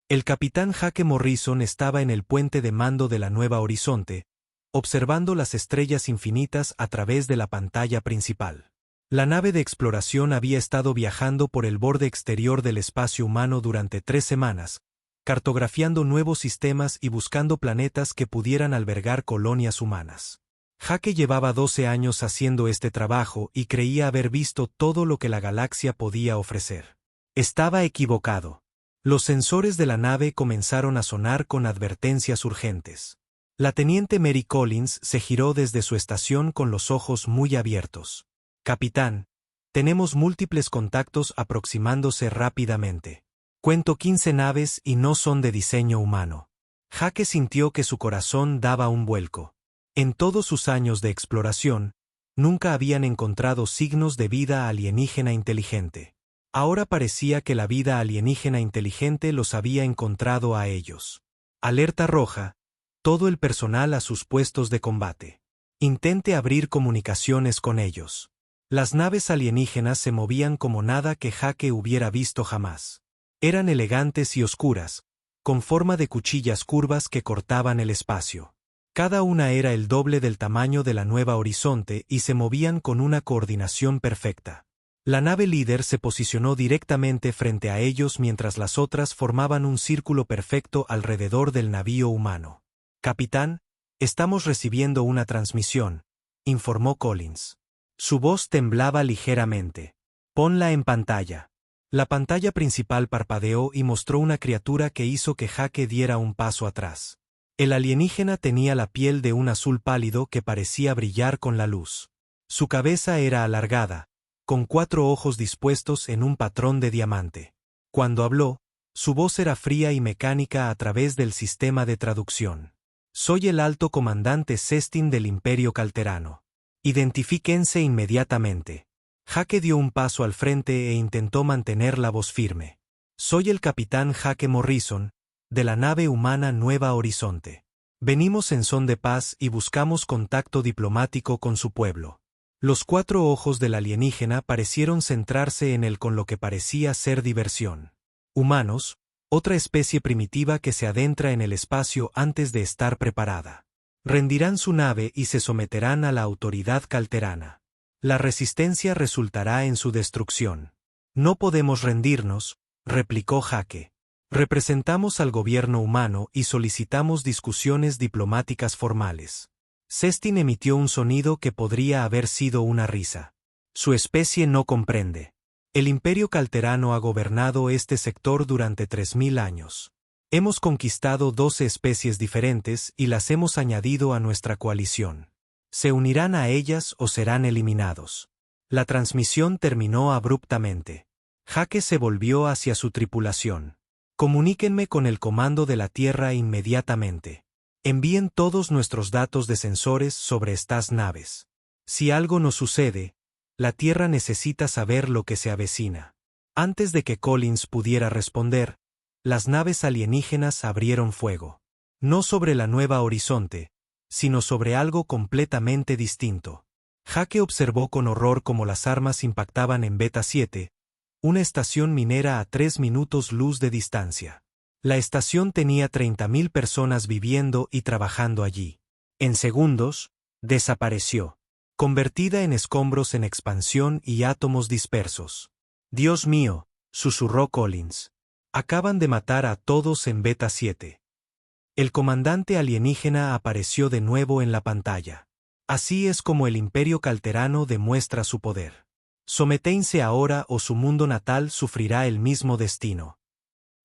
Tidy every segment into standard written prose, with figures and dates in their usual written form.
El capitán Jake Morrison estaba en el puente de mando de la Nueva Horizonte, observando las estrellas infinitas a través de la pantalla principal. La nave de exploración había estado viajando por el borde exterior del espacio humano durante 3 semanas, cartografiando nuevos sistemas y buscando planetas que pudieran albergar colonias humanas. Jake llevaba 12 años haciendo este trabajo y creía haber visto todo lo que la galaxia podía ofrecer. Estaba equivocado. Los sensores de la nave comenzaron a sonar con advertencias urgentes. La teniente Mary Collins se giró desde su estación con los ojos muy abiertos. «Capitán, tenemos múltiples contactos aproximándose rápidamente. Cuento 15 naves y no son de diseño humano». Jake sintió que su corazón daba un vuelco. En todos sus años de exploración, nunca habían encontrado signos de vida alienígena inteligente. Ahora parecía que la vida alienígena inteligente los había encontrado a ellos. Alerta roja, todo el personal a sus puestos de combate. Intente abrir comunicaciones con ellos. Las naves alienígenas se movían como nada que Jake hubiera visto jamás. Eran elegantes y oscuras, con forma de cuchillas curvas que cortaban el espacio. Cada una era el doble del tamaño de la Nueva Horizonte y se movían con una coordinación perfecta. La nave líder se posicionó directamente frente a ellos mientras las otras formaban un círculo perfecto alrededor del navío humano. «Capitán, estamos recibiendo una transmisión», informó Collins. Su voz temblaba ligeramente. «Ponla en pantalla». La pantalla principal parpadeó y mostró una criatura que hizo que Jake diera un paso atrás. El alienígena tenía la piel de un azul pálido que parecía brillar con la luz. Su cabeza era alargada, con 4 ojos dispuestos en un patrón de diamante. Cuando habló, su voz era fría y mecánica a través del sistema de traducción. «Soy el alto comandante Sestin del Imperio Calterano. Identifíquense inmediatamente». Jake dio un paso al frente e intentó mantener la voz firme. «Soy el capitán Jake Morrison, de la nave humana Nueva Horizonte. Venimos en son de paz y buscamos contacto diplomático con su pueblo». Los 4 ojos del alienígena parecieron centrarse en él con lo que parecía ser diversión. «Humanos, otra especie primitiva que se adentra en el espacio antes de estar preparada. Rendirán su nave y se someterán a la autoridad calterana. La resistencia resultará en su destrucción». «No podemos rendirnos», replicó Jake. «Representamos al gobierno humano y solicitamos discusiones diplomáticas formales». Sestin emitió un sonido que podría haber sido una risa. «Su especie no comprende. El Imperio Calterano ha gobernado este sector durante 3000 años. Hemos conquistado 12 especies diferentes y las hemos añadido a nuestra coalición. Se unirán a ellas o serán eliminados». La transmisión terminó abruptamente. Jake se volvió hacia su tripulación. «Comuníquenme con el comando de la Tierra inmediatamente. Envíen todos nuestros datos de sensores sobre estas naves. Si algo nos sucede, la Tierra necesita saber lo que se avecina». Antes de que Collins pudiera responder, las naves alienígenas abrieron fuego. No sobre la Nueva Horizonte, sino sobre algo completamente distinto. Jake observó con horror cómo las armas impactaban en Beta 7, una estación minera a 3 minutos luz de distancia. La estación tenía 30.000 personas viviendo y trabajando allí. En segundos, desapareció, convertida en escombros en expansión y átomos dispersos. «Dios mío», susurró Collins. «Acaban de matar a todos en Beta 7». El comandante alienígena apareció de nuevo en la pantalla. «Así es como el Imperio Calterano demuestra su poder. Someténse ahora o su mundo natal sufrirá el mismo destino».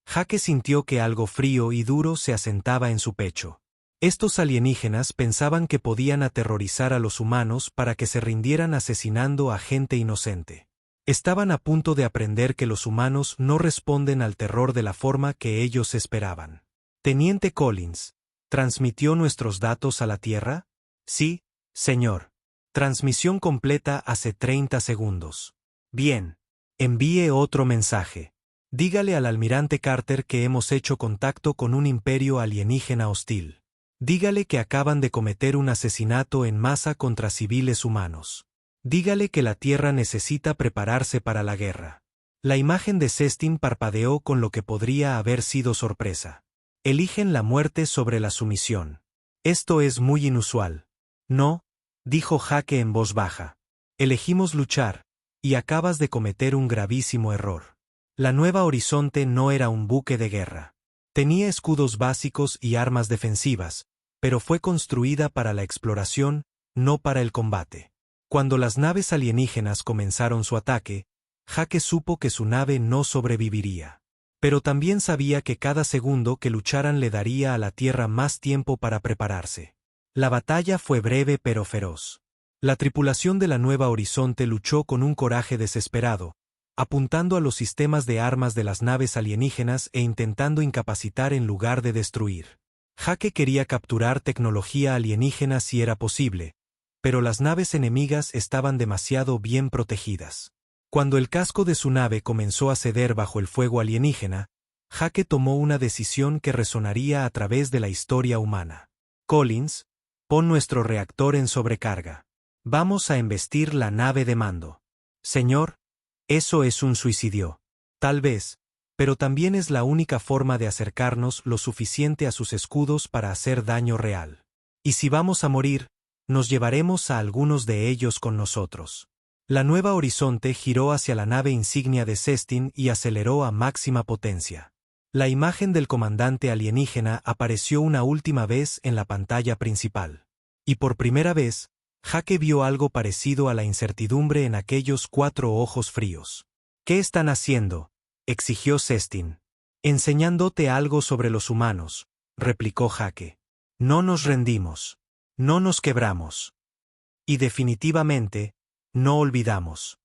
Jake sintió que algo frío y duro se asentaba en su pecho. Estos alienígenas pensaban que podían aterrorizar a los humanos para que se rindieran asesinando a gente inocente. Estaban a punto de aprender que los humanos no responden al terror de la forma que ellos esperaban. «Teniente Collins, ¿transmitió nuestros datos a la Tierra?» «Sí, señor. Transmisión completa hace 30 segundos». «Bien. Envíe otro mensaje. Dígale al almirante Carter que hemos hecho contacto con un imperio alienígena hostil. Dígale que acaban de cometer un asesinato en masa contra civiles humanos. Dígale que la Tierra necesita prepararse para la guerra. La imagen de Cestin parpadeó con lo que podría haber sido sorpresa. Eligen la muerte sobre la sumisión. Esto es muy inusual. No, dijo Jake en voz baja. Elegimos luchar, y acabas de cometer un gravísimo error. La Nueva Horizonte no era un buque de guerra. Tenía escudos básicos y armas defensivas, pero fue construida para la exploración, no para el combate. Cuando las naves alienígenas comenzaron su ataque, Jake supo que su nave no sobreviviría. Pero también sabía que cada segundo que lucharan le daría a la Tierra más tiempo para prepararse. La batalla fue breve pero feroz. La tripulación de la Nueva Horizonte luchó con un coraje desesperado, apuntando a los sistemas de armas de las naves alienígenas e intentando incapacitar en lugar de destruir. Jake quería capturar tecnología alienígena si era posible, pero las naves enemigas estaban demasiado bien protegidas. Cuando el casco de su nave comenzó a ceder bajo el fuego alienígena, Jake tomó una decisión que resonaría a través de la historia humana. Collins, pon nuestro reactor en sobrecarga. Vamos a embestir la nave de mando. Señor, eso es un suicidio. Tal vez, pero también es la única forma de acercarnos lo suficiente a sus escudos para hacer daño real. Y si vamos a morir, nos llevaremos a algunos de ellos con nosotros. La Nueva Horizonte giró hacia la nave insignia de Cestin y aceleró a máxima potencia. La imagen del comandante alienígena apareció una última vez en la pantalla principal. Y por primera vez, Jake vio algo parecido a la incertidumbre en aquellos 4 ojos fríos. ¿Qué están haciendo?, exigió Cestin. Enseñándote algo sobre los humanos, replicó Jake. No nos rendimos. No nos quebramos. Y definitivamente, no olvidamos.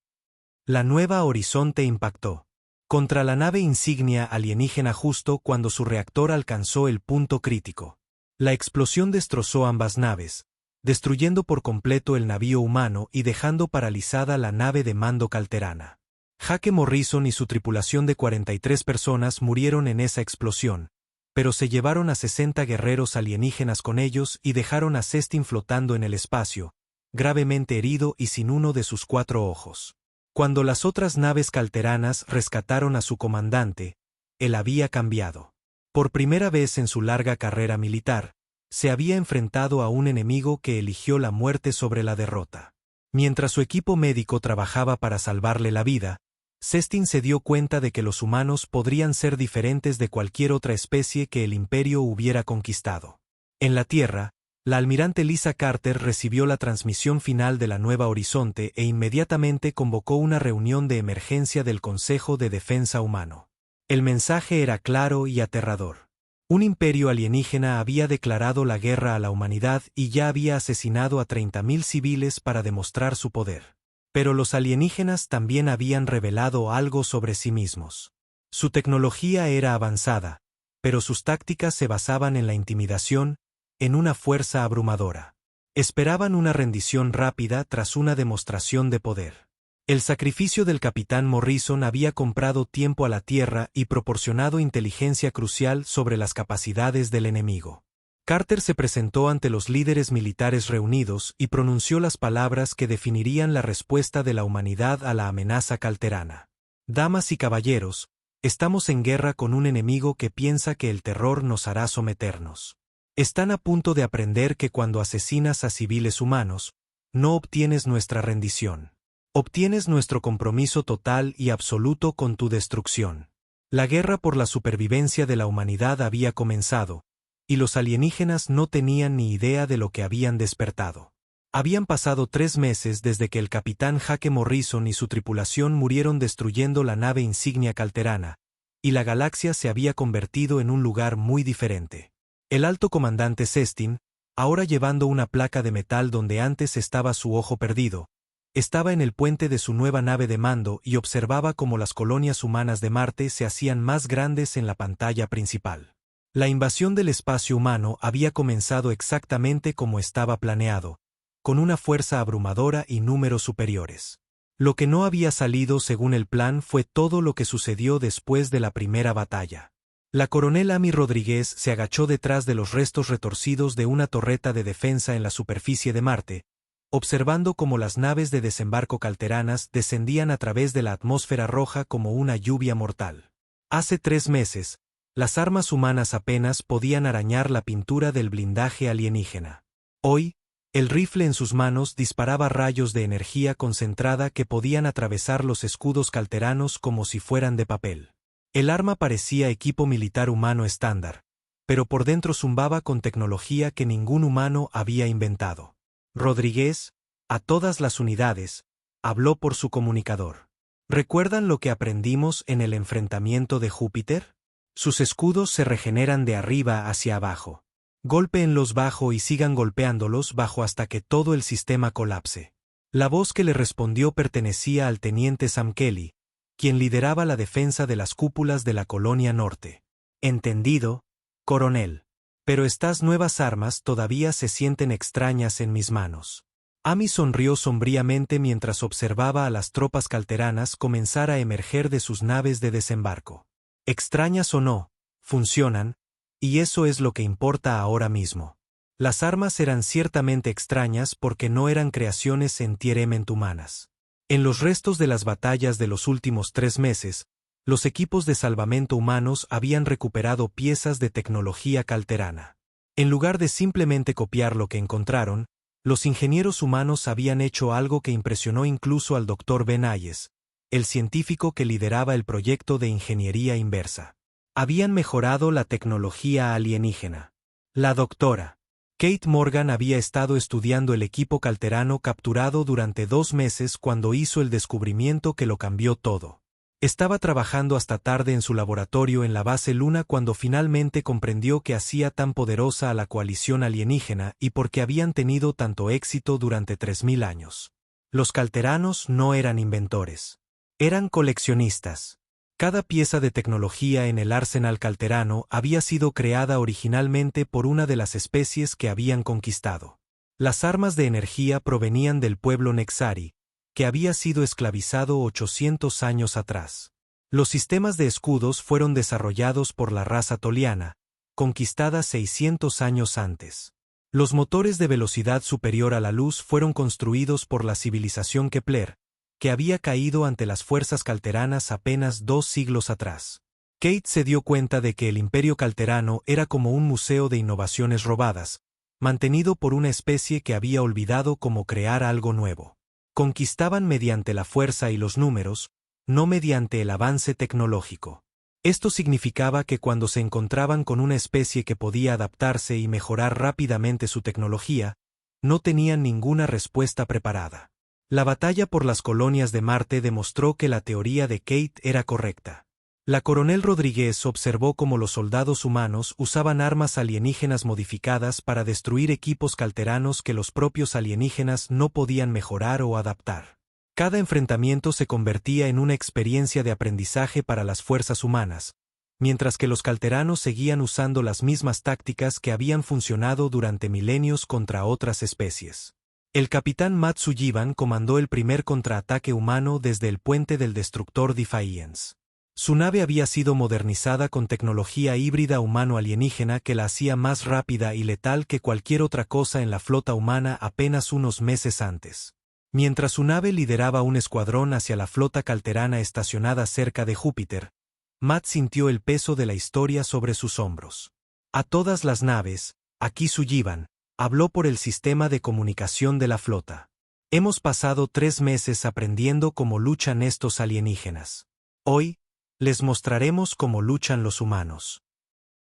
La Nueva Horizonte impactó contra la nave insignia alienígena justo cuando su reactor alcanzó el punto crítico. La explosión destrozó ambas naves, destruyendo por completo el navío humano y dejando paralizada la nave de mando calterana. Jake Morrison y su tripulación de 43 personas murieron en esa explosión, pero se llevaron a 60 guerreros alienígenas con ellos y dejaron a Cestin flotando en el espacio, gravemente herido y sin uno de sus 4 ojos. Cuando las otras naves calteranas rescataron a su comandante, él había cambiado. Por primera vez en su larga carrera militar, se había enfrentado a un enemigo que eligió la muerte sobre la derrota. Mientras su equipo médico trabajaba para salvarle la vida, Cestin se dio cuenta de que los humanos podrían ser diferentes de cualquier otra especie que el Imperio hubiera conquistado. En la Tierra, la almirante Lisa Carter recibió la transmisión final de la Nueva Horizonte e inmediatamente convocó una reunión de emergencia del Consejo de Defensa Humano. El mensaje era claro y aterrador. Un imperio alienígena había declarado la guerra a la humanidad y ya había asesinado a 30.000 civiles para demostrar su poder. Pero los alienígenas también habían revelado algo sobre sí mismos. Su tecnología era avanzada, pero sus tácticas se basaban en la intimidación, en una fuerza abrumadora. Esperaban una rendición rápida tras una demostración de poder. El sacrificio del capitán Morrison había comprado tiempo a la Tierra y proporcionado inteligencia crucial sobre las capacidades del enemigo. Carter se presentó ante los líderes militares reunidos y pronunció las palabras que definirían la respuesta de la humanidad a la amenaza calterana. Damas y caballeros, estamos en guerra con un enemigo que piensa que el terror nos hará someternos. Están a punto de aprender que cuando asesinas a civiles humanos, no obtienes nuestra rendición. Obtienes nuestro compromiso total y absoluto con tu destrucción. La guerra por la supervivencia de la humanidad había comenzado, y los alienígenas no tenían ni idea de lo que habían despertado. Habían pasado 3 meses desde que el capitán Jake Morrison y su tripulación murieron destruyendo la nave insignia calterana, y la galaxia se había convertido en un lugar muy diferente. El alto comandante Cestin, ahora llevando una placa de metal donde antes estaba su ojo perdido, estaba en el puente de su nueva nave de mando y observaba cómo las colonias humanas de Marte se hacían más grandes en la pantalla principal. La invasión del espacio humano había comenzado exactamente como estaba planeado, con una fuerza abrumadora y números superiores. Lo que no había salido según el plan fue todo lo que sucedió después de la primera batalla. La coronel Amy Rodríguez se agachó detrás de los restos retorcidos de una torreta de defensa en la superficie de Marte, observando cómo las naves de desembarco calteranas descendían a través de la atmósfera roja como una lluvia mortal. Hace 3 meses, las armas humanas apenas podían arañar la pintura del blindaje alienígena. Hoy, el rifle en sus manos disparaba rayos de energía concentrada que podían atravesar los escudos calteranos como si fueran de papel. El arma parecía equipo militar humano estándar, pero por dentro zumbaba con tecnología que ningún humano había inventado. Rodríguez, a todas las unidades, habló por su comunicador. ¿Recuerdan lo que aprendimos en el enfrentamiento de Júpiter? Sus escudos se regeneran de arriba hacia abajo. Golpéenlos bajo y sigan golpeándolos bajo hasta que todo el sistema colapse. La voz que le respondió pertenecía al teniente Sam Kelly, quien lideraba la defensa de las cúpulas de la Colonia Norte. Entendido, coronel. Pero estas nuevas armas todavía se sienten extrañas en mis manos. Amy sonrió sombríamente mientras observaba a las tropas calteranas comenzar a emerger de sus naves de desembarco. Extrañas o no, funcionan, y eso es lo que importa ahora mismo. Las armas eran ciertamente extrañas porque no eran creaciones enteramente humanas. En los restos de las batallas de los últimos 3 meses, los equipos de salvamento humanos habían recuperado piezas de tecnología calterana. En lugar de simplemente copiar lo que encontraron, los ingenieros humanos habían hecho algo que impresionó incluso al Dr. Ben Ayes, el científico que lideraba el proyecto de ingeniería inversa. Habían mejorado la tecnología alienígena. La doctora Kate Morgan había estado estudiando el equipo calterano capturado durante 2 meses cuando hizo el descubrimiento que lo cambió todo. Estaba trabajando hasta tarde en su laboratorio en la base Luna cuando finalmente comprendió qué hacía tan poderosa a la coalición alienígena y por qué habían tenido tanto éxito durante 3000 años. Los calteranos no eran inventores. Eran coleccionistas. Cada pieza de tecnología en el arsenal calterano había sido creada originalmente por una de las especies que habían conquistado. Las armas de energía provenían del pueblo Nexari, que había sido esclavizado 800 años atrás. Los sistemas de escudos fueron desarrollados por la raza toliana, conquistada 600 años antes. Los motores de velocidad superior a la luz fueron construidos por la civilización Kepler, que había caído ante las fuerzas calteranas apenas 2 siglos atrás. Kate se dio cuenta de que el imperio calterano era como un museo de innovaciones robadas, mantenido por una especie que había olvidado cómo crear algo nuevo. Conquistaban mediante la fuerza y los números, no mediante el avance tecnológico. Esto significaba que cuando se encontraban con una especie que podía adaptarse y mejorar rápidamente su tecnología, no tenían ninguna respuesta preparada. La batalla por las colonias de Marte demostró que la teoría de Kate era correcta. La coronel Rodríguez observó cómo los soldados humanos usaban armas alienígenas modificadas para destruir equipos calteranos que los propios alienígenas no podían mejorar o adaptar. Cada enfrentamiento se convertía en una experiencia de aprendizaje para las fuerzas humanas, mientras que los calteranos seguían usando las mismas tácticas que habían funcionado durante milenios contra otras especies. El capitán Matt Sullivan comandó el primer contraataque humano desde el puente del destructor Defiance. Su nave había sido modernizada con tecnología híbrida humano-alienígena que la hacía más rápida y letal que cualquier otra cosa en la flota humana apenas unos meses antes. Mientras su nave lideraba un escuadrón hacia la flota calterana estacionada cerca de Júpiter, Matt sintió el peso de la historia sobre sus hombros. A todas las naves, aquí Sullivan, habló por el sistema de comunicación de la flota. Hemos pasado 3 meses aprendiendo cómo luchan estos alienígenas. Hoy, les mostraremos cómo luchan los humanos.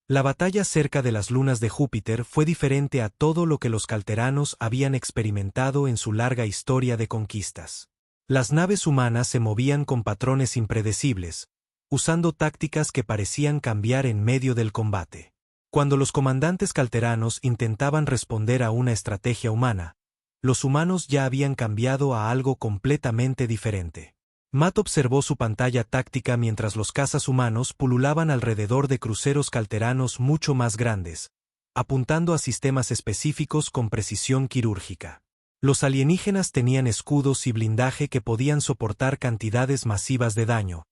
La batalla cerca de las lunas de Júpiter fue diferente a todo lo que los calteranos habían experimentado en su larga historia de conquistas. Las naves humanas se movían con patrones impredecibles, usando tácticas que parecían cambiar en medio del combate. Cuando los comandantes calteranos intentaban responder a una estrategia humana, los humanos ya habían cambiado a algo completamente diferente. Matt observó su pantalla táctica mientras los cazas humanos pululaban alrededor de cruceros calteranos mucho más grandes, apuntando a sistemas específicos con precisión quirúrgica. Los alienígenas tenían escudos y blindaje que podían soportar cantidades masivas de daño,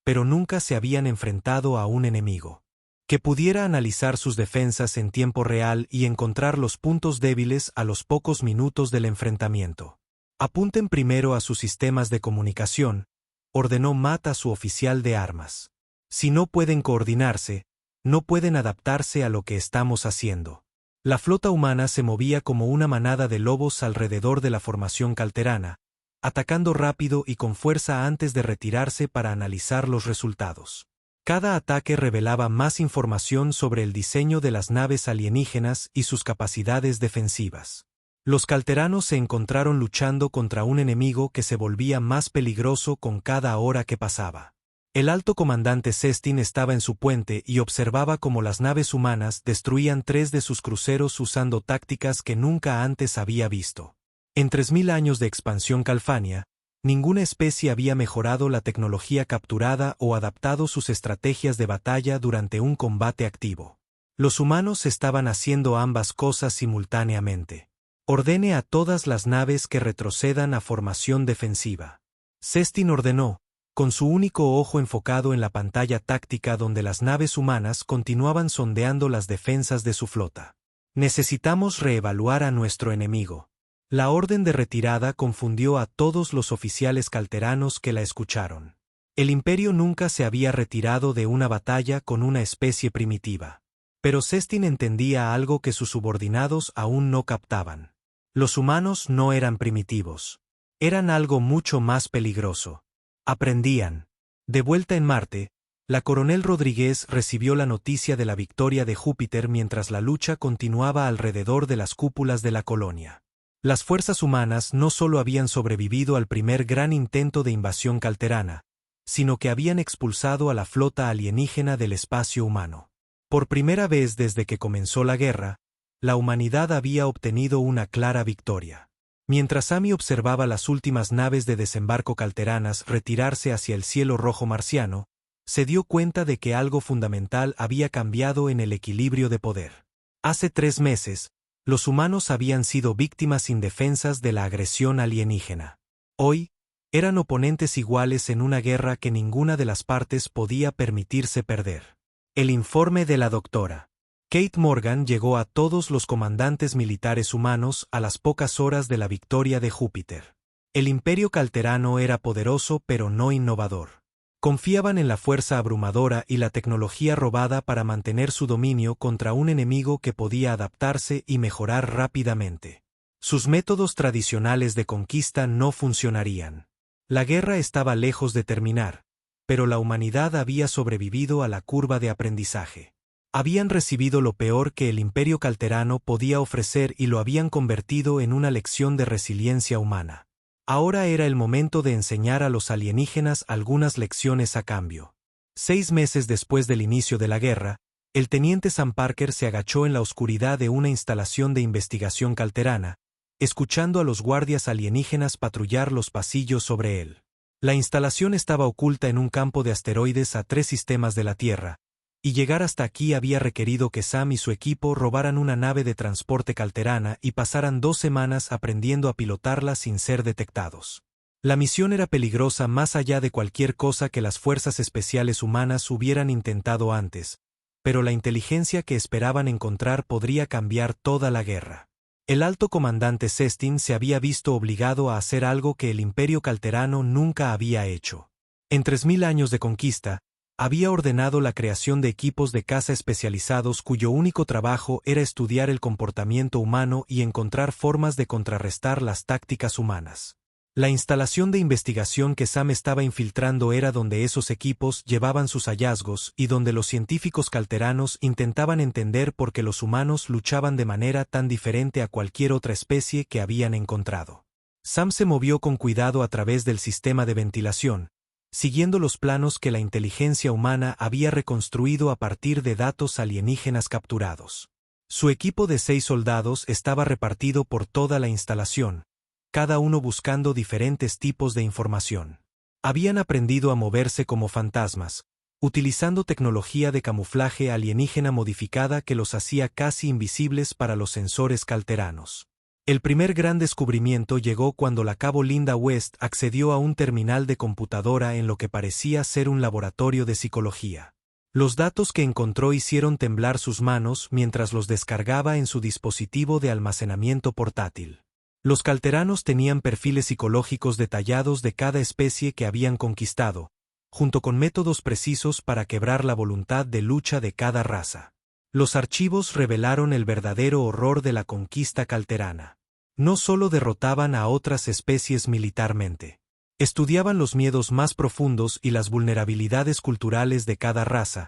pero nunca se habían enfrentado a un enemigo. que pudiera analizar sus defensas en tiempo real y encontrar los puntos débiles a los pocos minutos del enfrentamiento. Apunten primero a sus sistemas de comunicación, ordenó Matt a su oficial de armas. Si no pueden coordinarse, no pueden adaptarse a lo que estamos haciendo. La flota humana se movía como una manada de lobos alrededor de la formación calterana, atacando rápido y con fuerza antes de retirarse para analizar los resultados. Cada ataque revelaba más información sobre el diseño de las naves alienígenas y sus capacidades defensivas. Los calteranos se encontraron luchando contra un enemigo que se volvía más peligroso con cada hora que pasaba. El alto comandante Sestin estaba en su puente y observaba cómo las naves humanas destruían 3 de sus cruceros usando tácticas que nunca antes había visto. En 3000 años de expansión Calfania, ninguna especie había mejorado la tecnología capturada o adaptado sus estrategias de batalla durante un combate activo. Los humanos estaban haciendo ambas cosas simultáneamente. Ordene a todas las naves que retrocedan a formación defensiva. Sestin ordenó, con su único ojo enfocado en la pantalla táctica donde las naves humanas continuaban sondeando las defensas de su flota. Necesitamos reevaluar a nuestro enemigo. La orden de retirada confundió a todos los oficiales calteranos que la escucharon. El imperio nunca se había retirado de una batalla con una especie primitiva. Pero Sestin entendía algo que sus subordinados aún no captaban. Los humanos no eran primitivos. Eran algo mucho más peligroso. Aprendían. De vuelta en Marte, la coronel Rodríguez recibió la noticia de la victoria de Júpiter mientras la lucha continuaba alrededor de las cúpulas de la colonia. Las fuerzas humanas no solo habían sobrevivido al primer gran intento de invasión calterana, sino que habían expulsado a la flota alienígena del espacio humano. Por primera vez desde que comenzó la guerra, la humanidad había obtenido una clara victoria. Mientras Amy observaba las últimas naves de desembarco calteranas retirarse hacia el cielo rojo marciano, se dio cuenta de que algo fundamental había cambiado en el equilibrio de poder. Hace 3 meses, los humanos habían sido víctimas indefensas de la agresión alienígena. Hoy, eran oponentes iguales en una guerra que ninguna de las partes podía permitirse perder. El informe de la doctora Kate Morgan llegó a todos los comandantes militares humanos a las pocas horas de la victoria de Júpiter. El imperio calterano era poderoso pero no innovador. Confiaban en la fuerza abrumadora y la tecnología robada para mantener su dominio contra un enemigo que podía adaptarse y mejorar rápidamente. Sus métodos tradicionales de conquista no funcionarían. La guerra estaba lejos de terminar, pero la humanidad había sobrevivido a la curva de aprendizaje. Habían recibido lo peor que el imperio calterano podía ofrecer y lo habían convertido en una lección de resiliencia humana. Ahora era el momento de enseñar a los alienígenas algunas lecciones a cambio. 6 meses después del inicio de la guerra, el teniente Sam Parker se agachó en la oscuridad de una instalación de investigación calterana, escuchando a los guardias alienígenas patrullar los pasillos sobre él. La instalación estaba oculta en un campo de asteroides a 3 sistemas de la Tierra, y llegar hasta aquí había requerido que Sam y su equipo robaran una nave de transporte calterana y pasaran 2 semanas aprendiendo a pilotarla sin ser detectados. La misión era peligrosa más allá de cualquier cosa que las fuerzas especiales humanas hubieran intentado antes, pero la inteligencia que esperaban encontrar podría cambiar toda la guerra. El alto comandante Sestin se había visto obligado a hacer algo que el imperio calterano nunca había hecho. En 3000 años de conquista, había ordenado la creación de equipos de caza especializados cuyo único trabajo era estudiar el comportamiento humano y encontrar formas de contrarrestar las tácticas humanas. La instalación de investigación que Sam estaba infiltrando era donde esos equipos llevaban sus hallazgos y donde los científicos calteranos intentaban entender por qué los humanos luchaban de manera tan diferente a cualquier otra especie que habían encontrado. Sam se movió con cuidado a través del sistema de ventilación, siguiendo los planos que la inteligencia humana había reconstruido a partir de datos alienígenas capturados. Su equipo de 6 soldados estaba repartido por toda la instalación, cada uno buscando diferentes tipos de información. Habían aprendido a moverse como fantasmas, utilizando tecnología de camuflaje alienígena modificada que los hacía casi invisibles para los sensores calteranos. El primer gran descubrimiento llegó cuando la cabo Linda West accedió a un terminal de computadora en lo que parecía ser un laboratorio de psicología. Los datos que encontró hicieron temblar sus manos mientras los descargaba en su dispositivo de almacenamiento portátil. Los calteranos tenían perfiles psicológicos detallados de cada especie que habían conquistado, junto con métodos precisos para quebrar la voluntad de lucha de cada raza. Los archivos revelaron el verdadero horror de la conquista calterana. No solo derrotaban a otras especies militarmente. Estudiaban los miedos más profundos y las vulnerabilidades culturales de cada raza,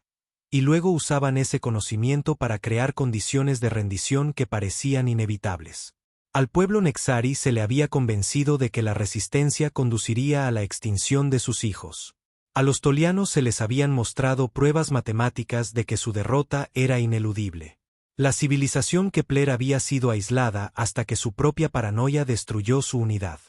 y luego usaban ese conocimiento para crear condiciones de rendición que parecían inevitables. Al pueblo Nexari se le había convencido de que la resistencia conduciría a la extinción de sus hijos. A los tolianos se les habían mostrado pruebas matemáticas de que su derrota era ineludible. La civilización Kepler había sido aislada hasta que su propia paranoia destruyó su unidad.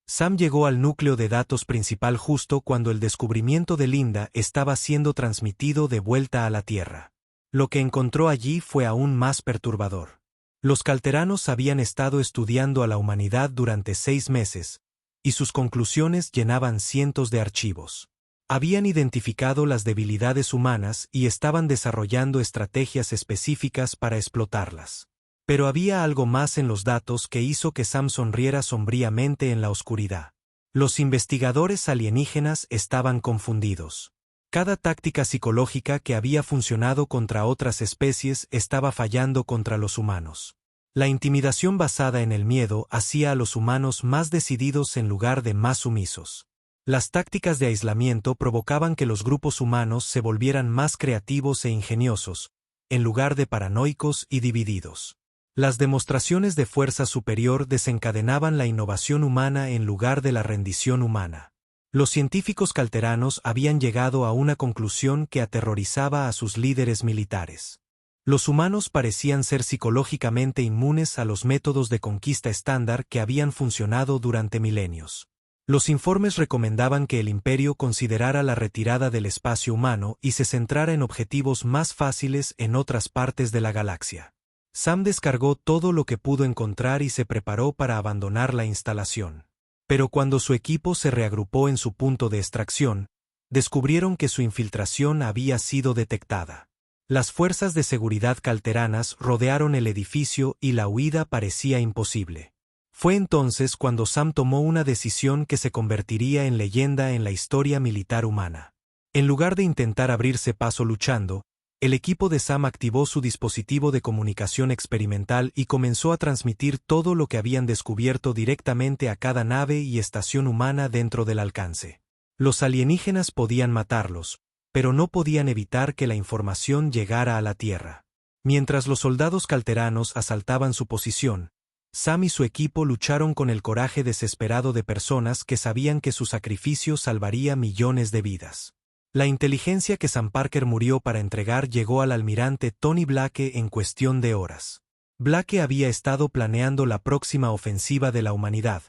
Sam llegó al núcleo de datos principal justo cuando el descubrimiento de Linda estaba siendo transmitido de vuelta a la Tierra. Lo que encontró allí fue aún más perturbador. Los calteranos habían estado estudiando a la humanidad durante 6 meses, y sus conclusiones llenaban cientos de archivos. Habían identificado las debilidades humanas y estaban desarrollando estrategias específicas para explotarlas. Pero había algo más en los datos que hizo que Sam sonriera sombríamente en la oscuridad. Los investigadores alienígenas estaban confundidos. Cada táctica psicológica que había funcionado contra otras especies estaba fallando contra los humanos. La intimidación basada en el miedo hacía a los humanos más decididos en lugar de más sumisos. Las tácticas de aislamiento provocaban que los grupos humanos se volvieran más creativos e ingeniosos, en lugar de paranoicos y divididos. Las demostraciones de fuerza superior desencadenaban la innovación humana en lugar de la rendición humana. Los científicos calteranos habían llegado a una conclusión que aterrorizaba a sus líderes militares. Los humanos parecían ser psicológicamente inmunes a los métodos de conquista estándar que habían funcionado durante milenios. Los informes recomendaban que el imperio considerara la retirada del espacio humano y se centrara en objetivos más fáciles en otras partes de la galaxia. Sam descargó todo lo que pudo encontrar y se preparó para abandonar la instalación. Pero cuando su equipo se reagrupó en su punto de extracción, descubrieron que su infiltración había sido detectada. Las fuerzas de seguridad calteranas rodearon el edificio y la huida parecía imposible. Fue entonces cuando Sam tomó una decisión que se convertiría en leyenda en la historia militar humana. En lugar de intentar abrirse paso luchando, el equipo de Sam activó su dispositivo de comunicación experimental y comenzó a transmitir todo lo que habían descubierto directamente a cada nave y estación humana dentro del alcance. Los alienígenas podían matarlos, pero no podían evitar que la información llegara a la Tierra. Mientras los soldados calteranos asaltaban su posición, Sam y su equipo lucharon con el coraje desesperado de personas que sabían que su sacrificio salvaría millones de vidas. La inteligencia que Sam Parker murió para entregar llegó al almirante Tony Blake en cuestión de horas. Blake había estado planeando la próxima ofensiva de la humanidad,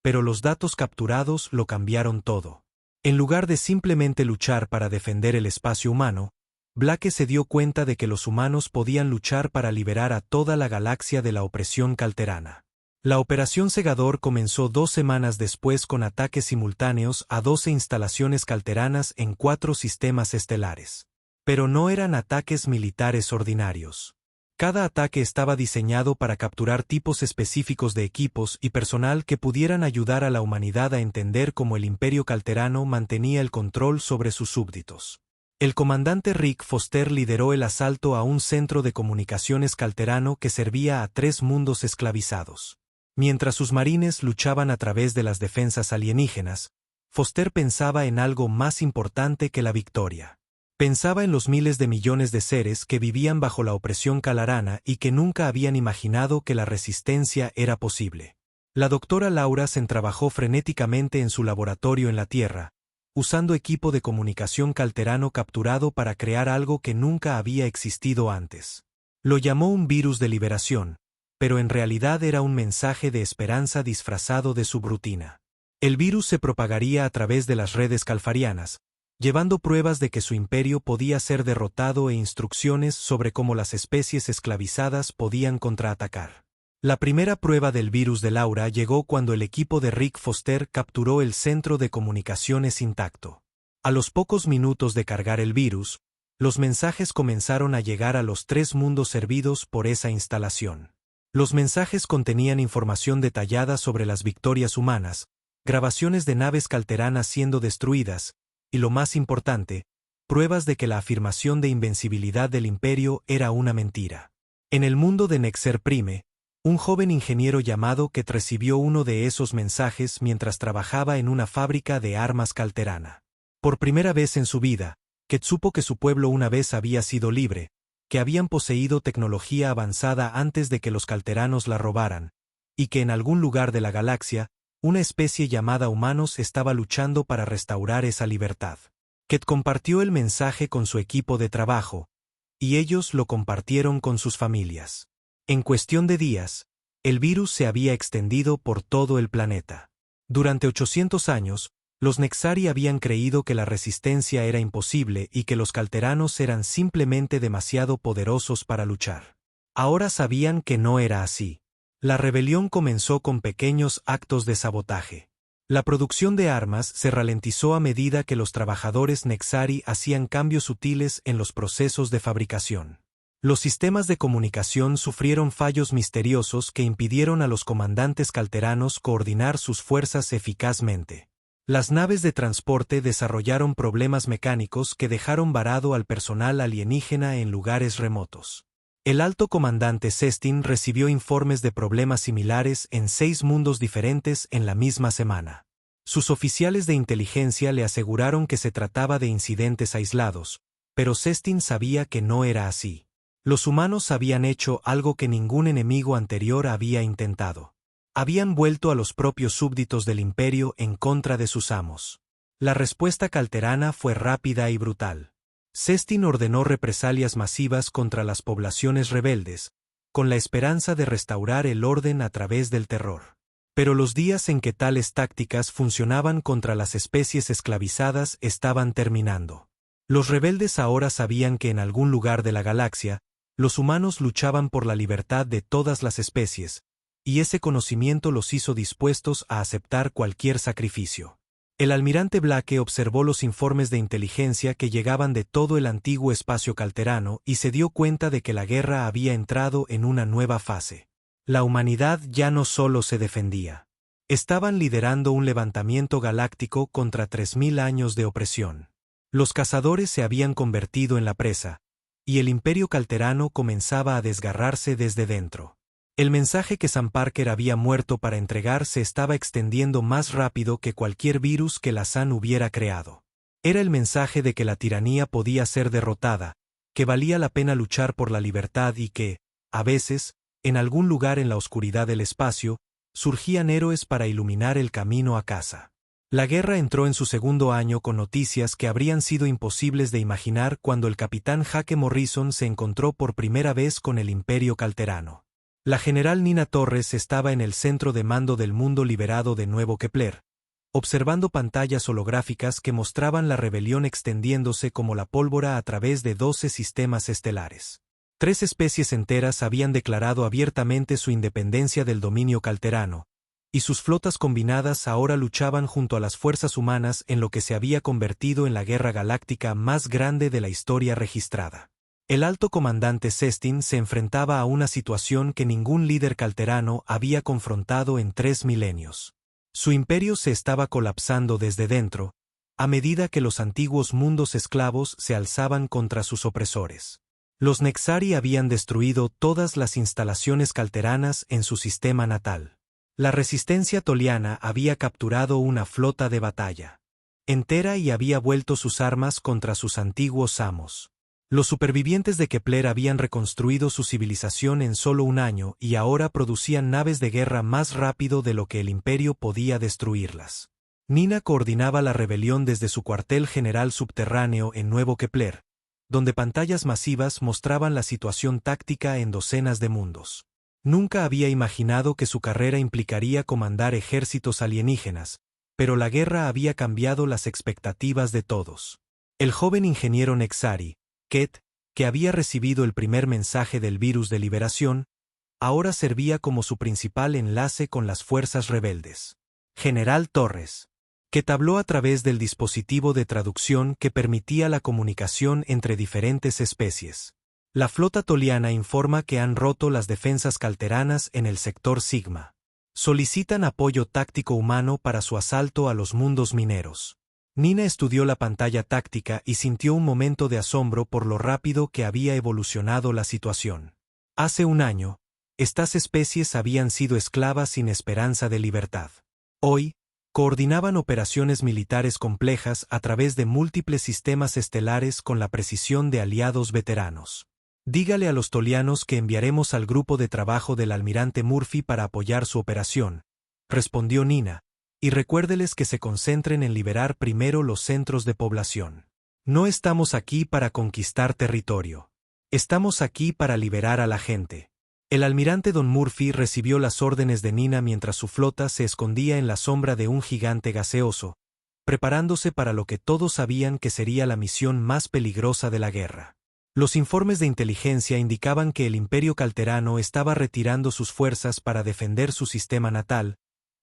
pero los datos capturados lo cambiaron todo. En lugar de simplemente luchar para defender el espacio humano, Blake se dio cuenta de que los humanos podían luchar para liberar a toda la galaxia de la opresión calterana. La Operación Segador comenzó 2 semanas después con ataques simultáneos a 12 instalaciones calteranas en 4 sistemas estelares. Pero no eran ataques militares ordinarios. Cada ataque estaba diseñado para capturar tipos específicos de equipos y personal que pudieran ayudar a la humanidad a entender cómo el Imperio Calterano mantenía el control sobre sus súbditos. El comandante Rick Foster lideró el asalto a un centro de comunicaciones calterano que servía a 3 mundos esclavizados. Mientras sus marines luchaban a través de las defensas alienígenas, Foster pensaba en algo más importante que la victoria. Pensaba en los miles de millones de seres que vivían bajo la opresión calarana y que nunca habían imaginado que la resistencia era posible. La doctora Laurasen trabajó frenéticamente en su laboratorio en la Tierra, usando equipo de comunicación calterano capturado para crear algo que nunca había existido antes. Lo llamó un virus de liberación, pero en realidad era un mensaje de esperanza disfrazado de subrutina. El virus se propagaría a través de las redes calfarianas, llevando pruebas de que su imperio podía ser derrotado e instrucciones sobre cómo las especies esclavizadas podían contraatacar. La primera prueba del virus de Laura llegó cuando el equipo de Rick Foster capturó el centro de comunicaciones intacto. A los pocos minutos de cargar el virus, Los mensajes comenzaron a llegar a los 3 mundos servidos por esa instalación. Los mensajes contenían información detallada sobre las victorias humanas, grabaciones de naves calteranas siendo destruidas, y lo más importante, pruebas de que la afirmación de invencibilidad del Imperio era una mentira. En el mundo de Nexer Prime, un joven ingeniero llamado Ket recibió uno de esos mensajes mientras trabajaba en una fábrica de armas calterana. Por primera vez en su vida, Ket supo que su pueblo una vez había sido libre, que habían poseído tecnología avanzada antes de que los calteranos la robaran, y que en algún lugar de la galaxia, una especie llamada humanos estaba luchando para restaurar esa libertad. Ket compartió el mensaje con su equipo de trabajo, y ellos lo compartieron con sus familias. En cuestión de días, el virus se había extendido por todo el planeta. Durante 800 años, los Nexari habían creído que la resistencia era imposible y que los calteranos eran simplemente demasiado poderosos para luchar. Ahora sabían que no era así. La rebelión comenzó con pequeños actos de sabotaje. La producción de armas se ralentizó a medida que los trabajadores Nexari hacían cambios sutiles en los procesos de fabricación. Los sistemas de comunicación sufrieron fallos misteriosos que impidieron a los comandantes calteranos coordinar sus fuerzas eficazmente. Las naves de transporte desarrollaron problemas mecánicos que dejaron varado al personal alienígena en lugares remotos. El alto comandante Cestin recibió informes de problemas similares en 6 mundos diferentes en la misma semana. Sus oficiales de inteligencia le aseguraron que se trataba de incidentes aislados, pero Cestin sabía que no era así. Los humanos habían hecho algo que ningún enemigo anterior había intentado. Habían vuelto a los propios súbditos del Imperio en contra de sus amos. La respuesta calterana fue rápida y brutal. Cestin ordenó represalias masivas contra las poblaciones rebeldes, con la esperanza de restaurar el orden a través del terror. Pero los días en que tales tácticas funcionaban contra las especies esclavizadas estaban terminando. Los rebeldes ahora sabían que en algún lugar de la galaxia, los humanos luchaban por la libertad de todas las especies, y ese conocimiento los hizo dispuestos a aceptar cualquier sacrificio. El almirante Blake observó los informes de inteligencia que llegaban de todo el antiguo espacio calterano y se dio cuenta de que la guerra había entrado en una nueva fase. La humanidad ya no solo se defendía. Estaban liderando un levantamiento galáctico contra 3000 años de opresión. Los cazadores se habían convertido en la presa, y el imperio calterano comenzaba a desgarrarse desde dentro. El mensaje que Sam Parker había muerto para entregar se estaba extendiendo más rápido que cualquier virus que la SAN hubiera creado. Era el mensaje de que la tiranía podía ser derrotada, que valía la pena luchar por la libertad y que, a veces, en algún lugar en la oscuridad del espacio, surgían héroes para iluminar el camino a casa. La guerra entró en su segundo año con noticias que habrían sido imposibles de imaginar cuando el capitán Jake Morrison se encontró por primera vez con el Imperio Calterano. La general Nina Torres estaba en el centro de mando del mundo liberado de Nuevo Kepler, observando pantallas holográficas que mostraban la rebelión extendiéndose como la pólvora a través de 12 sistemas estelares. 3 especies enteras habían declarado abiertamente su independencia del dominio calterano, y sus flotas combinadas ahora luchaban junto a las fuerzas humanas en lo que se había convertido en la guerra galáctica más grande de la historia registrada. El alto comandante Cestin se enfrentaba a una situación que ningún líder calterano había confrontado en 3 milenios. Su imperio se estaba colapsando desde dentro, a medida que los antiguos mundos esclavos se alzaban contra sus opresores. Los Nexari habían destruido todas las instalaciones calteranas en su sistema natal. La resistencia toliana había capturado una flota de batalla entera y había vuelto sus armas contra sus antiguos amos. Los supervivientes de Kepler habían reconstruido su civilización en solo un año y ahora producían naves de guerra más rápido de lo que el imperio podía destruirlas. Nina coordinaba la rebelión desde su cuartel general subterráneo en Nuevo Kepler, donde pantallas masivas mostraban la situación táctica en docenas de mundos. Nunca había imaginado que su carrera implicaría comandar ejércitos alienígenas, pero la guerra había cambiado las expectativas de todos. El joven ingeniero Nexari, Ket, que había recibido el primer mensaje del virus de liberación, ahora servía como su principal enlace con las fuerzas rebeldes. General Torres. que tabló a través del dispositivo de traducción que permitía la comunicación entre diferentes especies. La flota toliana informa que han roto las defensas calteranas en el sector Sigma. Solicitan apoyo táctico humano para su asalto a los mundos mineros. Nina estudió la pantalla táctica y sintió un momento de asombro por lo rápido que había evolucionado la situación. Hace un año, estas especies habían sido esclavas sin esperanza de libertad. Hoy, coordinaban operaciones militares complejas a través de múltiples sistemas estelares con la precisión de aliados veteranos. Dígale a los tolianos que enviaremos al grupo de trabajo del almirante Murphy para apoyar su operación, respondió Nina, y recuérdeles que se concentren en liberar primero los centros de población. No estamos aquí para conquistar territorio. Estamos aquí para liberar a la gente. El almirante Don Murphy recibió las órdenes de Nina mientras su flota se escondía en la sombra de un gigante gaseoso, preparándose para lo que todos sabían que sería la misión más peligrosa de la guerra. Los informes de inteligencia indicaban que el Imperio Calterano estaba retirando sus fuerzas para defender su sistema natal,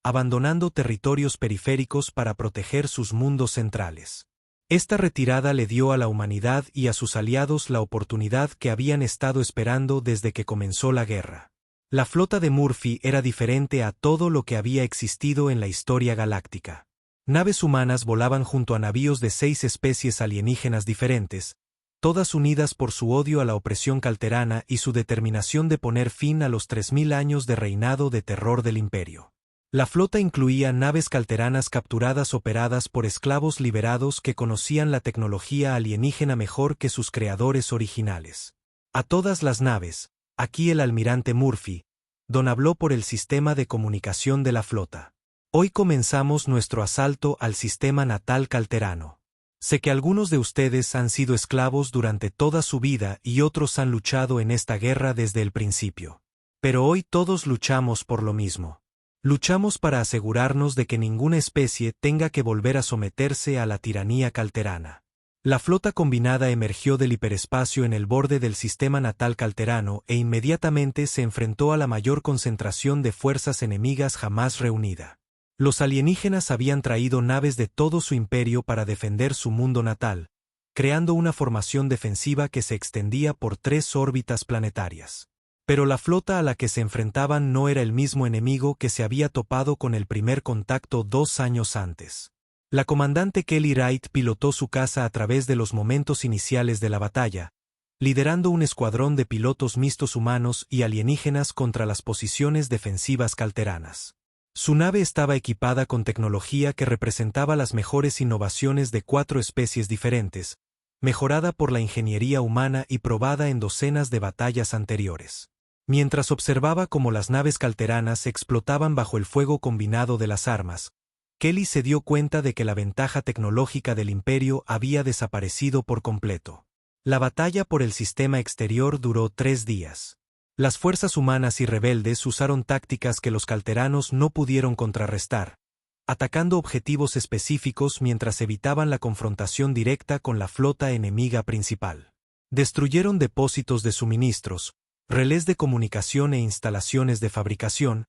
abandonando territorios periféricos para proteger sus mundos centrales. Esta retirada le dio a la humanidad y a sus aliados la oportunidad que habían estado esperando desde que comenzó la guerra. La flota de Murphy era diferente a todo lo que había existido en la historia galáctica. Naves humanas volaban junto a navíos de 6 especies alienígenas diferentes, todas unidas por su odio a la opresión calterana y su determinación de poner fin a los 3000 años de reinado de terror del imperio. La flota incluía naves calteranas capturadas operadas por esclavos liberados que conocían la tecnología alienígena mejor que sus creadores originales. A todas las naves, aquí el almirante Murphy, Don habló por el sistema de comunicación de la flota. Hoy comenzamos nuestro asalto al sistema natal calterano. Sé que algunos de ustedes han sido esclavos durante toda su vida y otros han luchado en esta guerra desde el principio. Pero hoy todos luchamos por lo mismo. Luchamos para asegurarnos de que ninguna especie tenga que volver a someterse a la tiranía calterana. La flota combinada emergió del hiperespacio en el borde del sistema natal calterano e inmediatamente se enfrentó a la mayor concentración de fuerzas enemigas jamás reunida. Los alienígenas habían traído naves de todo su imperio para defender su mundo natal, creando una formación defensiva que se extendía por 3 órbitas planetarias. Pero la flota a la que se enfrentaban no era el mismo enemigo que se había topado con el primer contacto 2 años antes. La comandante Kelly Wright pilotó su caza a través de los momentos iniciales de la batalla, liderando un escuadrón de pilotos mixtos humanos y alienígenas contra las posiciones defensivas calteranas. Su nave estaba equipada con tecnología que representaba las mejores innovaciones de 4 especies diferentes, mejorada por la ingeniería humana y probada en docenas de batallas anteriores. Mientras observaba cómo las naves calteranas explotaban bajo el fuego combinado de las armas, Kelly se dio cuenta de que la ventaja tecnológica del imperio había desaparecido por completo. La batalla por el sistema exterior duró 3 días. Las fuerzas humanas y rebeldes usaron tácticas que los calteranos no pudieron contrarrestar, atacando objetivos específicos mientras evitaban la confrontación directa con la flota enemiga principal. Destruyeron depósitos de suministros, relés de comunicación e instalaciones de fabricación,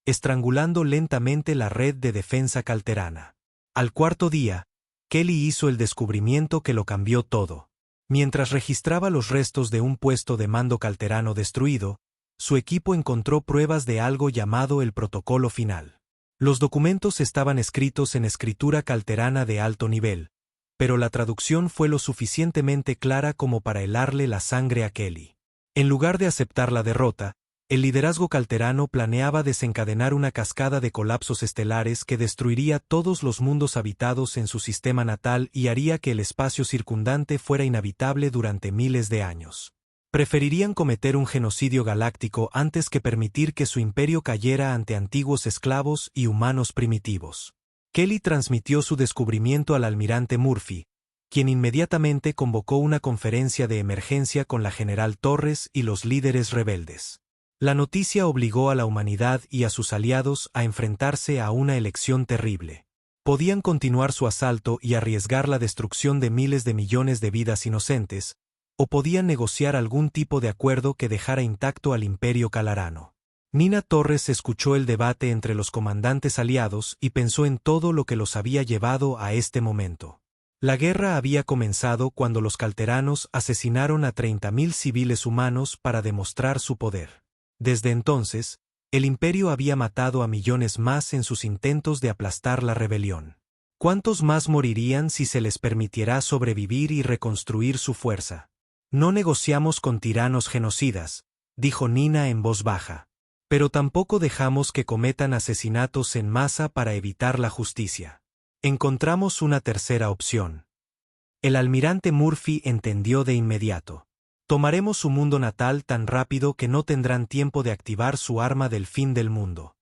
estrangulando lentamente la red de defensa calterana. Al 4.º día, Kelly hizo el descubrimiento que lo cambió todo. Mientras registraba los restos de un puesto de mando calterano destruido, su equipo encontró pruebas de algo llamado el protocolo final. Los documentos estaban escritos en escritura calterana de alto nivel, pero la traducción fue lo suficientemente clara como para helarle la sangre a Kelly. En lugar de aceptar la derrota, el liderazgo calterano planeaba desencadenar una cascada de colapsos estelares que destruiría todos los mundos habitados en su sistema natal y haría que el espacio circundante fuera inhabitable durante miles de años. Preferirían cometer un genocidio galáctico antes que permitir que su imperio cayera ante antiguos esclavos y humanos primitivos. Kelly transmitió su descubrimiento al almirante Murphy, quien inmediatamente convocó una conferencia de emergencia con la general Torres y los líderes rebeldes. La noticia obligó a la humanidad y a sus aliados a enfrentarse a una elección terrible. Podían continuar su asalto y arriesgar la destrucción de miles de millones de vidas inocentes, o podían negociar algún tipo de acuerdo que dejara intacto al imperio calarano. Nina Torres escuchó el debate entre los comandantes aliados y pensó en todo lo que los había llevado a este momento. La guerra había comenzado cuando los calteranos asesinaron a 30.000 civiles humanos para demostrar su poder. Desde entonces, el imperio había matado a millones más en sus intentos de aplastar la rebelión. ¿Cuántos más morirían si se les permitiera sobrevivir y reconstruir su fuerza? No negociamos con tiranos genocidas, dijo Nina en voz baja. Pero tampoco dejamos que cometan asesinatos en masa para evitar la justicia. Encontramos una tercera opción. El almirante Murphy entendió de inmediato. Tomaremos su mundo natal tan rápido que no tendrán tiempo de activar su arma del fin del mundo.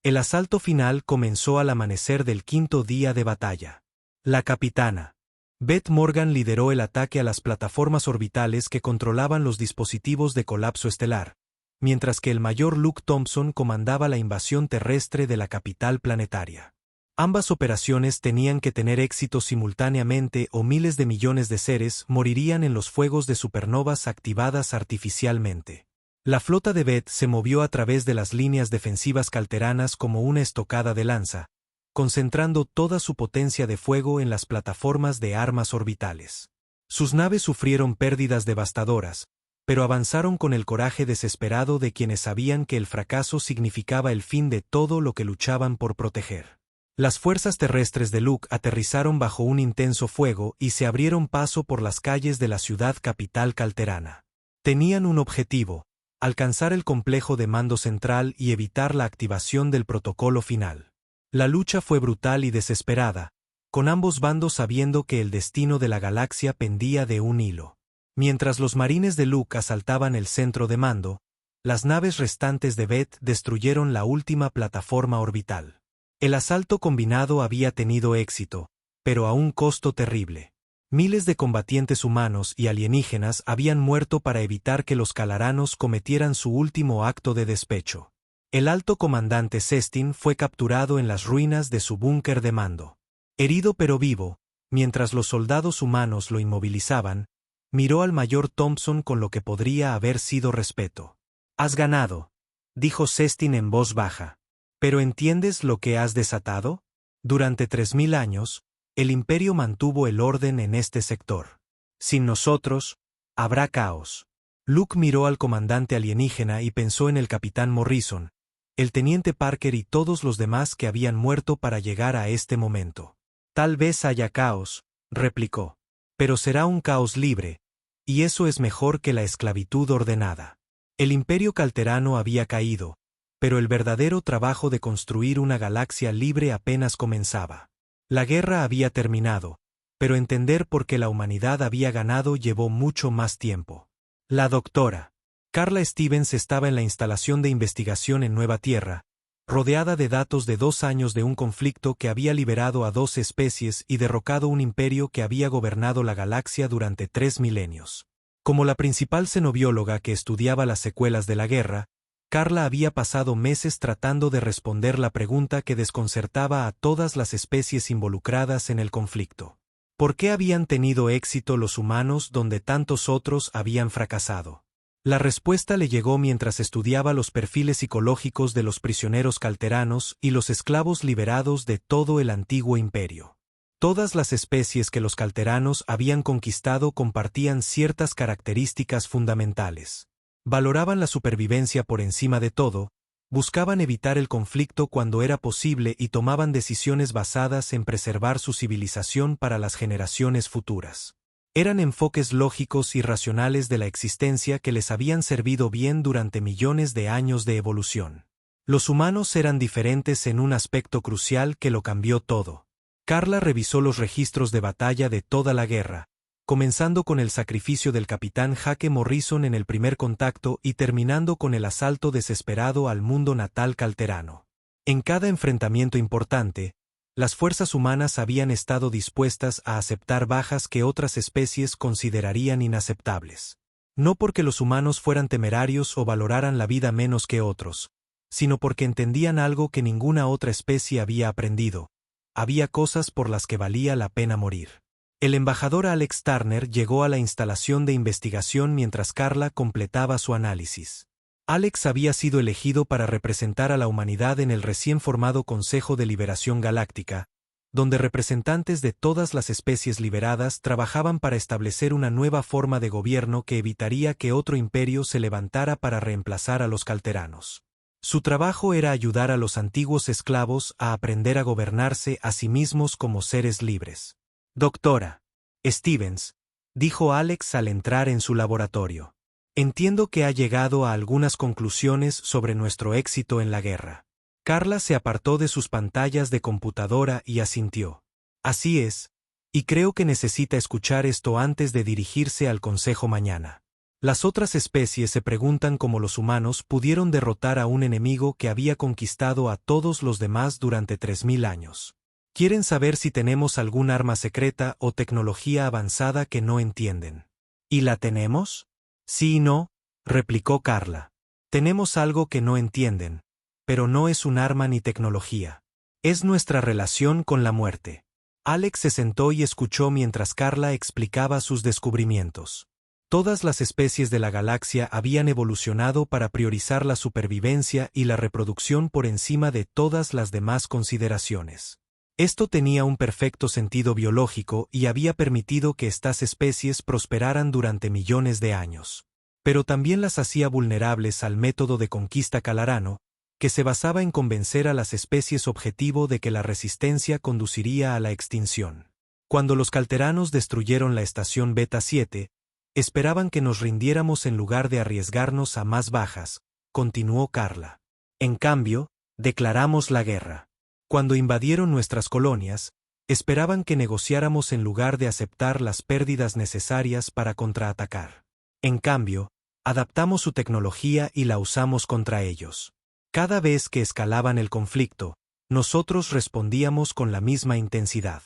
El asalto final comenzó al amanecer del quinto día de batalla. La capitana Beth Morgan lideró el ataque a las plataformas orbitales que controlaban los dispositivos de colapso estelar, mientras que el mayor Luke Thompson comandaba la invasión terrestre de la capital planetaria. Ambas operaciones tenían que tener éxito simultáneamente o miles de millones de seres morirían en los fuegos de supernovas activadas artificialmente. La flota de Beth se movió a través de las líneas defensivas calteranas como una estocada de lanza, concentrando toda su potencia de fuego en las plataformas de armas orbitales. Sus naves sufrieron pérdidas devastadoras, pero avanzaron con el coraje desesperado de quienes sabían que el fracaso significaba el fin de todo lo que luchaban por proteger. Las fuerzas terrestres de Luke aterrizaron bajo un intenso fuego y se abrieron paso por las calles de la ciudad capital calterana. Tenían un objetivo: alcanzar el complejo de mando central y evitar la activación del protocolo final. La lucha fue brutal y desesperada, con ambos bandos sabiendo que el destino de la galaxia pendía de un hilo. Mientras los marines de Luke asaltaban el centro de mando, las naves restantes de Beth destruyeron la última plataforma orbital. El asalto combinado había tenido éxito, pero a un costo terrible. Miles de combatientes humanos y alienígenas habían muerto para evitar que los calaranos cometieran su último acto de despecho. El alto comandante Sestin fue capturado en las ruinas de su búnker de mando. Herido pero vivo, mientras los soldados humanos lo inmovilizaban, miró al mayor Thompson con lo que podría haber sido respeto. «Has ganado», dijo Sestin en voz baja. «¿Pero entiendes lo que has desatado? Durante 3000 años, el imperio mantuvo el orden en este sector. Sin nosotros, habrá caos». Luke miró al comandante alienígena y pensó en el capitán Morrison, el teniente Parker y todos los demás que habían muerto para llegar a este momento. «Tal vez haya caos», replicó. «Pero será un caos libre, y eso es mejor que la esclavitud ordenada». El imperio calterano había caído, pero el verdadero trabajo de construir una galaxia libre apenas comenzaba. La guerra había terminado, pero entender por qué la humanidad había ganado llevó mucho más tiempo. La doctora Carla Stevens estaba en la instalación de investigación en Nueva Tierra, rodeada de datos de 2 años de un conflicto que había liberado a 2 especies y derrocado un imperio que había gobernado la galaxia durante 3 milenios. Como la principal xenobióloga que estudiaba las secuelas de la guerra, Carla había pasado meses tratando de responder la pregunta que desconcertaba a todas las especies involucradas en el conflicto. ¿Por qué habían tenido éxito los humanos donde tantos otros habían fracasado? La respuesta le llegó mientras estudiaba los perfiles psicológicos de los prisioneros calteranos y los esclavos liberados de todo el antiguo imperio. Todas las especies que los calteranos habían conquistado compartían ciertas características fundamentales. Valoraban la supervivencia por encima de todo, buscaban evitar el conflicto cuando era posible y tomaban decisiones basadas en preservar su civilización para las generaciones futuras. Eran enfoques lógicos y racionales de la existencia que les habían servido bien durante millones de años de evolución. Los humanos eran diferentes en un aspecto crucial que lo cambió todo. Carla revisó los registros de batalla de toda la guerra, comenzando con el sacrificio del capitán Jake Morrison en el primer contacto y terminando con el asalto desesperado al mundo natal calterano. En cada enfrentamiento importante, las fuerzas humanas habían estado dispuestas a aceptar bajas que otras especies considerarían inaceptables. No porque los humanos fueran temerarios o valoraran la vida menos que otros, sino porque entendían algo que ninguna otra especie había aprendido: había cosas por las que valía la pena morir. El embajador Alex Turner llegó a la instalación de investigación mientras Carla completaba su análisis. Alex había sido elegido para representar a la humanidad en el recién formado Consejo de Liberación Galáctica, donde representantes de todas las especies liberadas trabajaban para establecer una nueva forma de gobierno que evitaría que otro imperio se levantara para reemplazar a los calteranos. Su trabajo era ayudar a los antiguos esclavos a aprender a gobernarse a sí mismos como seres libres. Doctora Stevens, dijo Alex al entrar en su laboratorio. Entiendo que ha llegado a algunas conclusiones sobre nuestro éxito en la guerra. Carla se apartó de sus pantallas de computadora y asintió. Así es, y creo que necesita escuchar esto antes de dirigirse al consejo mañana. Las otras especies se preguntan cómo los humanos pudieron derrotar a un enemigo que había conquistado a todos los demás durante 3000 años. Quieren saber si tenemos algún arma secreta o tecnología avanzada que no entienden. ¿Y la tenemos? Sí y no, replicó Carla. Tenemos algo que no entienden, pero no es un arma ni tecnología. Es nuestra relación con la muerte. Alex se sentó y escuchó mientras Carla explicaba sus descubrimientos. Todas las especies de la galaxia habían evolucionado para priorizar la supervivencia y la reproducción por encima de todas las demás consideraciones. Esto tenía un perfecto sentido biológico y había permitido que estas especies prosperaran durante millones de años. Pero también las hacía vulnerables al método de conquista calarano, que se basaba en convencer a las especies objetivo de que la resistencia conduciría a la extinción. Cuando los calteranos destruyeron la estación Beta 7, esperaban que nos rindiéramos en lugar de arriesgarnos a más bajas, continuó Carla. En cambio, declaramos la guerra. Cuando invadieron nuestras colonias, esperaban que negociáramos en lugar de aceptar las pérdidas necesarias para contraatacar. En cambio, adaptamos su tecnología y la usamos contra ellos. Cada vez que escalaban el conflicto, nosotros respondíamos con la misma intensidad.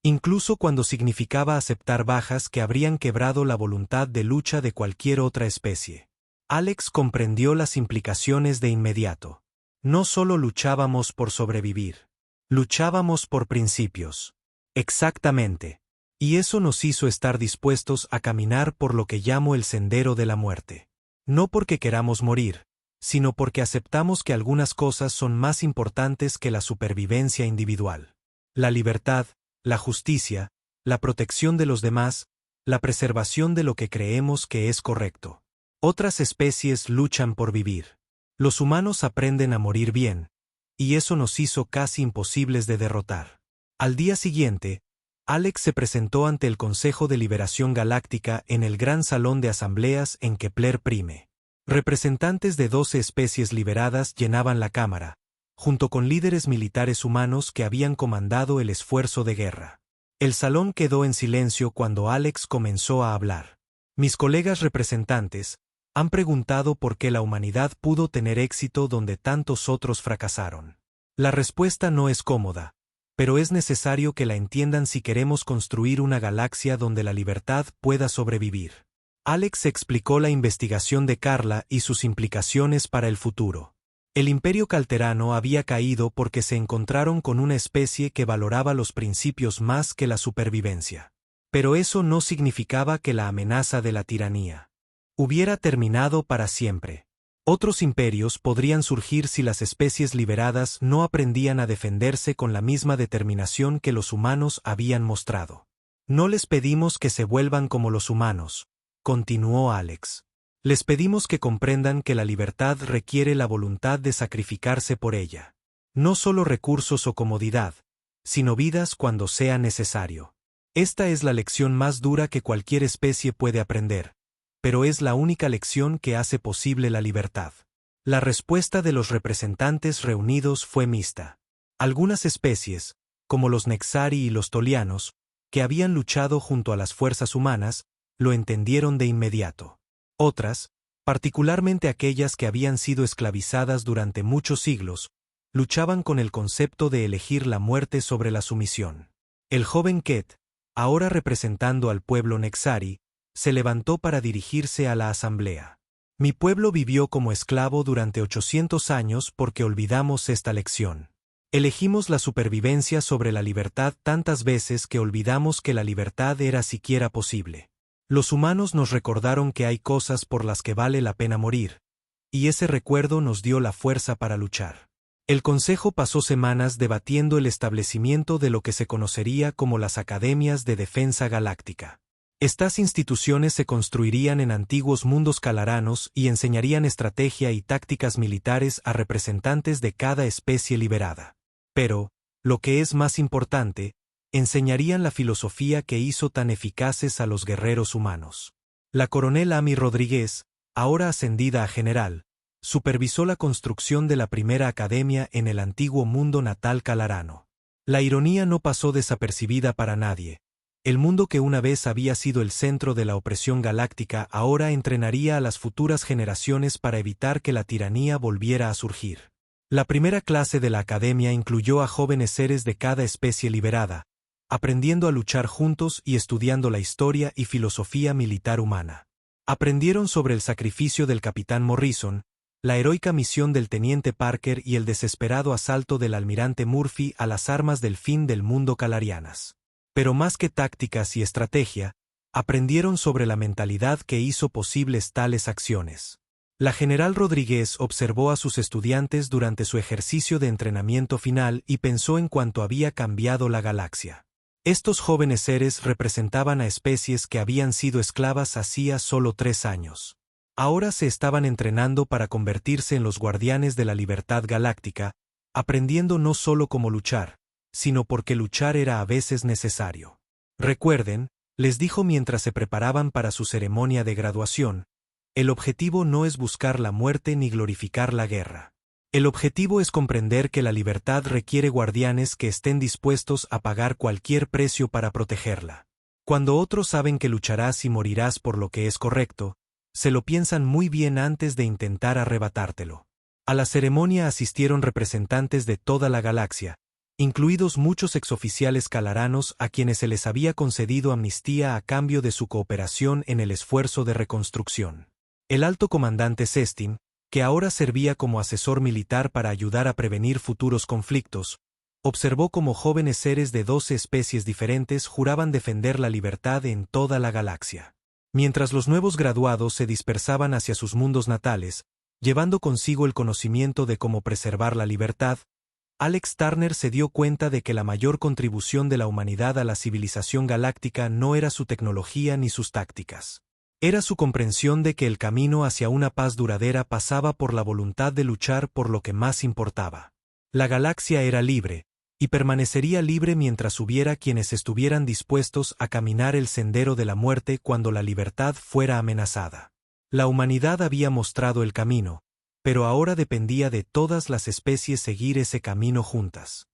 Incluso cuando significaba aceptar bajas que habrían quebrado la voluntad de lucha de cualquier otra especie. Alex comprendió las implicaciones de inmediato. No solo luchábamos por sobrevivir. Luchábamos por principios. Exactamente. Y eso nos hizo estar dispuestos a caminar por lo que llamo el sendero de la muerte. No porque queramos morir, sino porque aceptamos que algunas cosas son más importantes que la supervivencia individual. La libertad, la justicia, la protección de los demás, la preservación de lo que creemos que es correcto. Otras especies luchan por vivir. Los humanos aprenden a morir bien, y eso nos hizo casi imposibles de derrotar. Al día siguiente, Alex se presentó ante el Consejo de Liberación Galáctica en el gran salón de asambleas en Kepler Prime. Representantes de 12 especies liberadas llenaban la cámara, junto con líderes militares humanos que habían comandado el esfuerzo de guerra. El salón quedó en silencio cuando Alex comenzó a hablar. Mis colegas representantes han preguntado por qué la humanidad pudo tener éxito donde tantos otros fracasaron. La respuesta no es cómoda, pero es necesario que la entiendan si queremos construir una galaxia donde la libertad pueda sobrevivir. Alex explicó la investigación de Carla y sus implicaciones para el futuro. El Imperio Calterano había caído porque se encontraron con una especie que valoraba los principios más que la supervivencia. Pero eso no significaba que la amenaza de la tiranía hubiera terminado para siempre. Otros imperios podrían surgir si las especies liberadas no aprendían a defenderse con la misma determinación que los humanos habían mostrado. No les pedimos que se vuelvan como los humanos, continuó Alex. Les pedimos que comprendan que la libertad requiere la voluntad de sacrificarse por ella. No solo recursos o comodidad, sino vidas cuando sea necesario. Esta es la lección más dura que cualquier especie puede aprender, pero es la única lección que hace posible la libertad. La respuesta de los representantes reunidos fue mixta. Algunas especies, como los Nexari y los Tolianos, que habían luchado junto a las fuerzas humanas, lo entendieron de inmediato. Otras, particularmente aquellas que habían sido esclavizadas durante muchos siglos, luchaban con el concepto de elegir la muerte sobre la sumisión. El joven Ket, ahora representando al pueblo Nexari, se levantó para dirigirse a la asamblea. Mi pueblo vivió como esclavo durante 800 años porque olvidamos esta lección. Elegimos la supervivencia sobre la libertad tantas veces que olvidamos que la libertad era siquiera posible. Los humanos nos recordaron que hay cosas por las que vale la pena morir, y ese recuerdo nos dio la fuerza para luchar. El Consejo pasó semanas debatiendo el establecimiento de lo que se conocería como las Academias de Defensa Galáctica. Estas instituciones se construirían en antiguos mundos calaranos y enseñarían estrategia y tácticas militares a representantes de cada especie liberada. Pero, lo que es más importante, enseñarían la filosofía que hizo tan eficaces a los guerreros humanos. La coronel Amy Rodríguez, ahora ascendida a general, supervisó la construcción de la primera academia en el antiguo mundo natal calarano. La ironía no pasó desapercibida para nadie. El mundo que una vez había sido el centro de la opresión galáctica ahora entrenaría a las futuras generaciones para evitar que la tiranía volviera a surgir. La primera clase de la academia incluyó a jóvenes seres de cada especie liberada, aprendiendo a luchar juntos y estudiando la historia y filosofía militar humana. Aprendieron sobre el sacrificio del capitán Morrison, la heroica misión del teniente Parker y el desesperado asalto del almirante Murphy a las armas del fin del mundo calarianas. Pero más que tácticas y estrategia, aprendieron sobre la mentalidad que hizo posibles tales acciones. La general Rodríguez observó a sus estudiantes durante su ejercicio de entrenamiento final y pensó en cuánto había cambiado la galaxia. Estos jóvenes seres representaban a especies que habían sido esclavas hacía solo 3 años. Ahora se estaban entrenando para convertirse en los guardianes de la libertad galáctica, aprendiendo no solo cómo luchar, sino porque luchar era a veces necesario. Recuerden, les dijo mientras se preparaban para su ceremonia de graduación, el objetivo no es buscar la muerte ni glorificar la guerra. El objetivo es comprender que la libertad requiere guardianes que estén dispuestos a pagar cualquier precio para protegerla. Cuando otros saben que lucharás y morirás por lo que es correcto, se lo piensan muy bien antes de intentar arrebatártelo. A la ceremonia asistieron representantes de toda la galaxia, incluidos muchos exoficiales calaranos a quienes se les había concedido amnistía a cambio de su cooperación en el esfuerzo de reconstrucción. El alto comandante Sestin, que ahora servía como asesor militar para ayudar a prevenir futuros conflictos, observó cómo jóvenes seres de 12 especies diferentes juraban defender la libertad en toda la galaxia. Mientras los nuevos graduados se dispersaban hacia sus mundos natales, llevando consigo el conocimiento de cómo preservar la libertad, Alex Turner se dio cuenta de que la mayor contribución de la humanidad a la civilización galáctica no era su tecnología ni sus tácticas. Era su comprensión de que el camino hacia una paz duradera pasaba por la voluntad de luchar por lo que más importaba. La galaxia era libre, y permanecería libre mientras hubiera quienes estuvieran dispuestos a caminar el sendero de la muerte cuando la libertad fuera amenazada. La humanidad había mostrado el camino, pero ahora dependía de todas las especies seguir ese camino juntas.